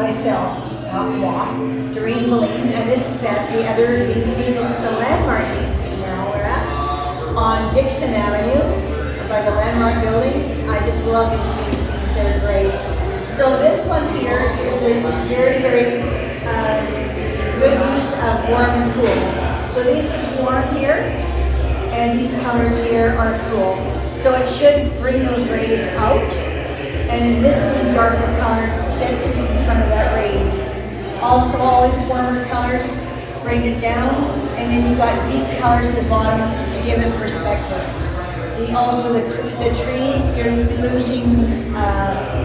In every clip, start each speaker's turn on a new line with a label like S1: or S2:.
S1: myself, Doreen Velin, and this is at the other EDC. This is the Landmark EDC now we're at on Dixon Avenue by the Landmark buildings. I just love these EDCs, they're great. So this one here is a very, very good use of warm and cool. So this is warm here, and these colors here are cool. So it should bring those rays out. And this blue darker color sets this in front of that rays. Also, all these warmer colors bring it down, and then you've got deep colors at the bottom to give it perspective. Also, the tree, you're losing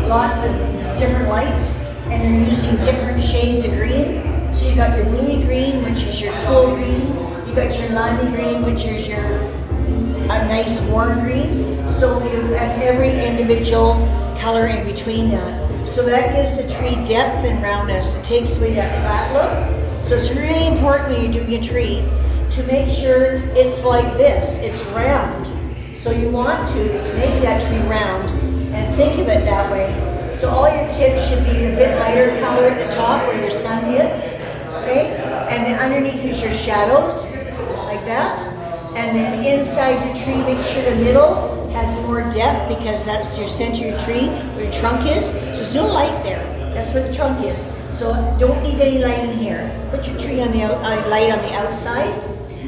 S1: lots of different lights, and you're using different shades of green. So you got your bluey green, which is your cool green. You got your limey green, which is your a nice warm green. So you have every individual color in between that. So that gives the tree depth and roundness. It takes away that flat look. So it's really important when you're doing a tree to make sure it's like this, it's round. So you want to make that tree round and think of it that way. So all your tips should be a bit lighter color at the top where your sun hits, okay? And then underneath is your shadows, like that. And then inside your tree, make sure the middle has more depth because that's your center of your tree, where your trunk is. So there's no light there. That's where the trunk is. So don't need any light in here. Put your tree on the light on the outside.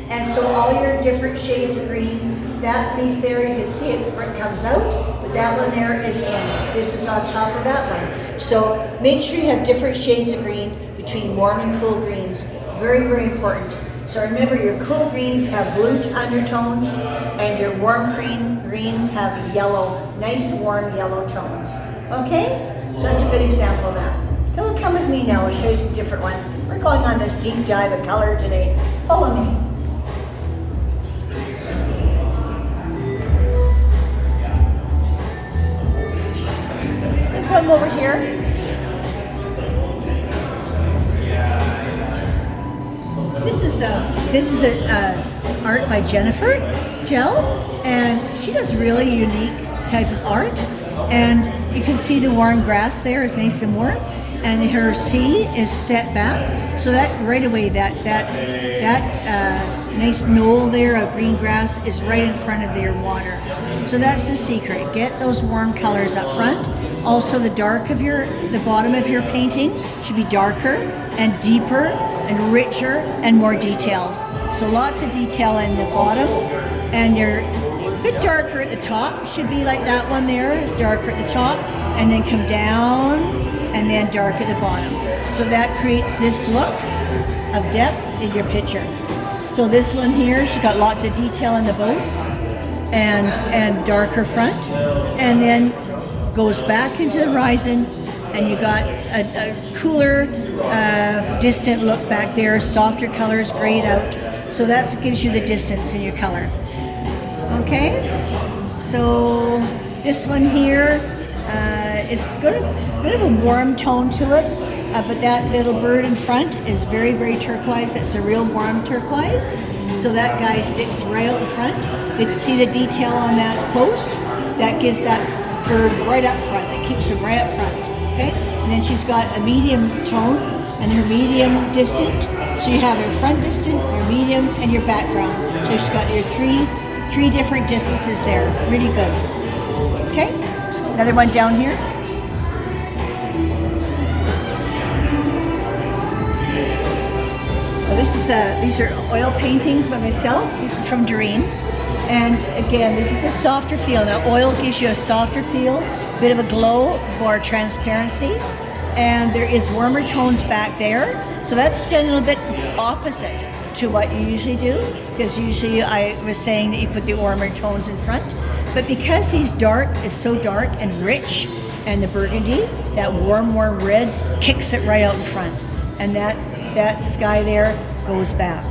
S1: And so all your different shades of green, that leaf there, you can see it comes out, but that one there is in. This is on top of that one. So make sure you have different shades of green between warm and cool greens. Very, very important. So remember, your cool greens have blue undertones, and your warm greens have yellow, nice warm yellow tones. Okay? So that's a good example of that. Come with me now, I'll show you some different ones. We're going on this deep dive of color today. Follow me. So come over here. This is a art by Jennifer Gel, and she does really unique type of art. And you can see the warm grass there is nice and warm, and her sea is set back, so that right away that nice knoll there of green grass is right in front of their water. So that's the secret. Get those warm colors up front. Also, the bottom of your painting should be darker and deeper and richer and more detailed. So lots of detail in the bottom, and you're a bit darker at the top. Should be like that one there. It's darker at the top, and then come down, and then dark at the bottom. So that creates this look of depth in your picture. So this one here, she's got lots of detail in the boats, and darker front, and then goes back into the horizon, and you got a cooler, distant look back there, softer colors grayed out. So that gives you the distance in your color. Okay, so this one here is got a bit of a warm tone to it, but that little bird in front is very, very turquoise. It's a real warm turquoise. So that guy sticks right out in front. You see the detail on that post? That gives that bird right up front. It keeps him right up front. Okay? And then she's got a medium tone and her medium distant. So you have your front distant, your medium, and your background. So she's got your three different distances there. Really good. Okay? Another one down here. Well, these are oil paintings by myself. This is from Doreen. And again, this is a softer feel. Now, oil gives you a softer feel, a bit of a glow, more transparency. And there is warmer tones back there. So that's done a little bit opposite to what you usually do, because usually I was saying that you put the warmer tones in front. But because these dark is so dark and rich, and the burgundy, that warm red kicks it right out in front. And that sky there goes back.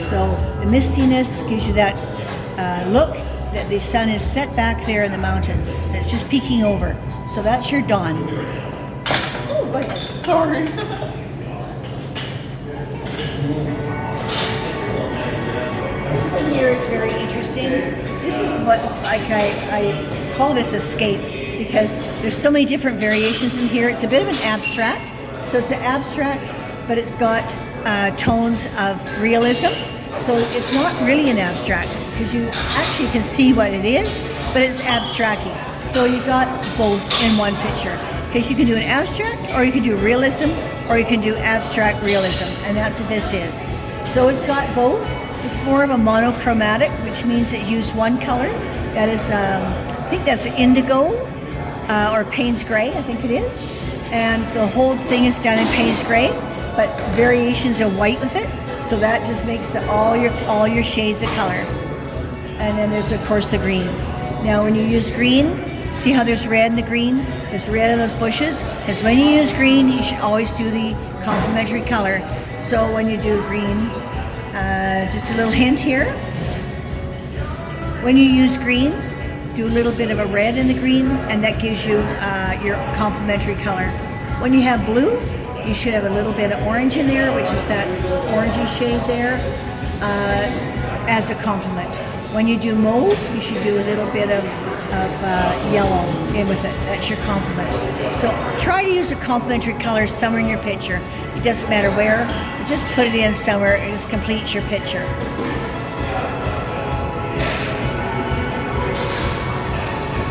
S1: So the mistiness gives you that look that the sun is set back there in the mountains. It's just peeking over. So that's your dawn.
S2: Oh, wait, sorry.
S1: This one here is very interesting. This is what I call this escape, because there's so many different variations in here. It's a bit of an abstract, So it's an abstract, but it's got tones of realism. So it's not really an abstract because you actually can see what it is, but it's abstracting. So you got both in one picture because you can do an abstract, or you can do realism, or you can do abstract realism, and that's what this is. So it's got both. It's more of a monochromatic, which means it used one color. That is, I think that's indigo or Payne's Gray, I think it is. And the whole thing is done in Payne's Gray, but variations of white with it. So that just makes all your shades of color. And then there's of course the green. Now when you use green, see how there's red in the green? There's red in those bushes. Because when you use green, you should always do the complementary color. So when you do green, just a little hint here. When you use greens, do a little bit of a red in the green, and that gives you your complementary color. When you have blue, you should have a little bit of orange in there, which is that orangey shade there, as a complement. When you do mauve, you should do a little bit of yellow in with it. That's your complement. So try to use a complementary color somewhere in your picture. It doesn't matter where, just put it in somewhere, it just completes your picture.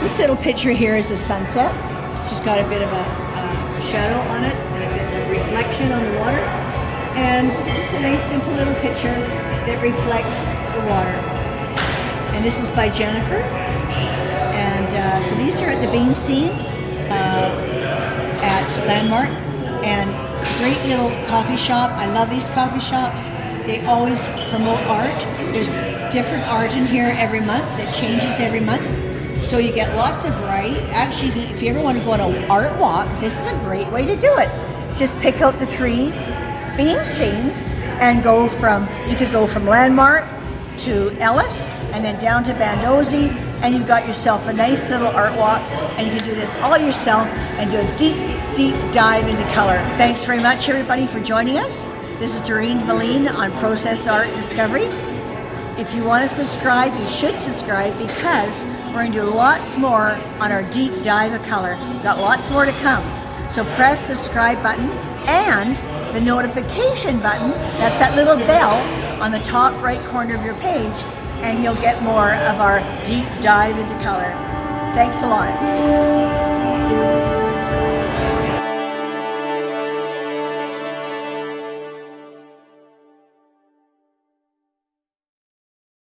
S1: This little picture here is a sunset. She's got a bit of a shadow on it and a bit of reflection on the water. And just a nice simple little picture that reflects the water. And this is by Jennifer. And so these are at the Bean Scene at Landmark. And great little coffee shop. I love these coffee shops. They always promote art. There's different art in here every month that changes every month. So you get lots of variety. Actually, if you ever want to go on an art walk, this is a great way to do it. Just pick out the 3 Bean Scenes and you could go from Landmark to Ellis and then down to Bandosey, and you've got yourself a nice little art walk, and you can do this all yourself and do a deep, deep dive into color. Thanks very much, everybody, for joining us. This is Doreen Velin on Process Art Discovery. If you want to subscribe, you should subscribe because we're going to do lots more on our deep dive of color. We've got lots more to come. So press the subscribe button and the notification button. That's that little bell on the top right corner of your page, and you'll get more of our deep dive into color. Thanks a lot.